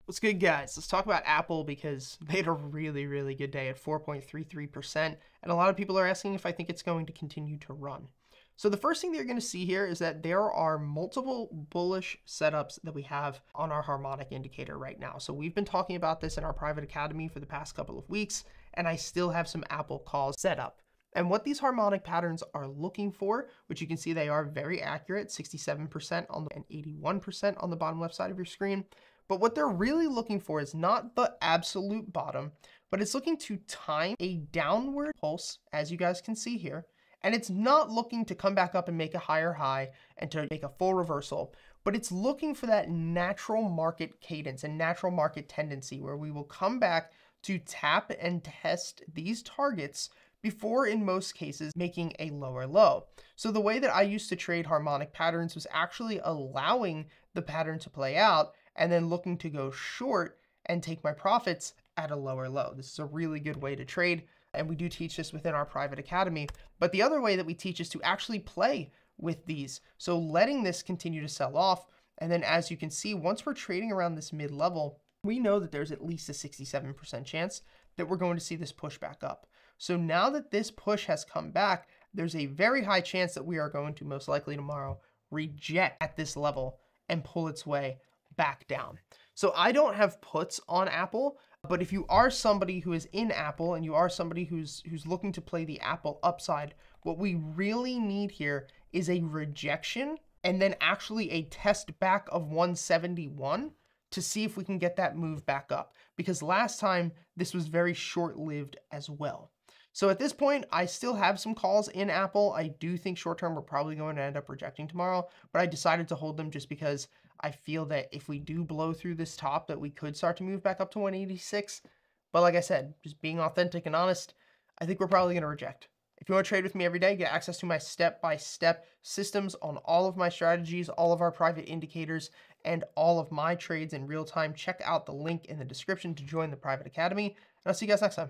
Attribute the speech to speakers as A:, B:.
A: What's good, guys? Let's talk about Apple because they had a really good day at 4.33%. And a lot of people are asking if I think it's going to continue to run. So the first thing that you're going to see here is that there are multiple bullish setups that we have on our harmonic indicator right now. So we've been talking about this in our private academy for the past couple of weeks, and I still have some Apple calls set up. And what these harmonic patterns are looking for, which you can see they are very accurate, 67% on the, and 81% on the bottom left side of your screen. But what they're really looking for is not the absolute bottom, but it's looking to time a downward pulse, as you guys can see here. And it's not looking to come back up and make a higher high and to make a full reversal, but it's looking for that natural market cadence and natural market tendency where we will come back to tap and test these targets before, in most cases, making a lower low. So the way that I used to trade harmonic patterns was actually allowing the pattern to play out and then looking to go short and take my profits at a lower low. This is a really good way to trade, and we do teach this within our private academy. But the other way that we teach is to actually play with these. So letting this continue to sell off, and then as you can see, once we're trading around this mid-level, we know that there's at least a 67% chance that we're going to see this push back up. So now that this push has come back, there's a very high chance that we are going to most likely tomorrow reject at this level and pull its way back down. So I don't have puts on Apple, but if you are somebody who is in Apple and you are somebody who's looking to play the Apple upside, what we really need here is a rejection and then actually a test back of 171 to see if we can get that move back up, because last time this was very short-lived as well. So at this point, I still have some calls in Apple. I do think short-term we're probably going to end up rejecting tomorrow, but I decided to hold them just because I feel that if we do blow through this top, that we could start to move back up to 186. But like I said, just being authentic and honest, I think we're probably going to reject. If you want to trade with me every day, get access to my step-by-step systems on all of my strategies, all of our private indicators, and all of my trades in real time, check out the link in the description to join the private academy. And I'll see you guys next time.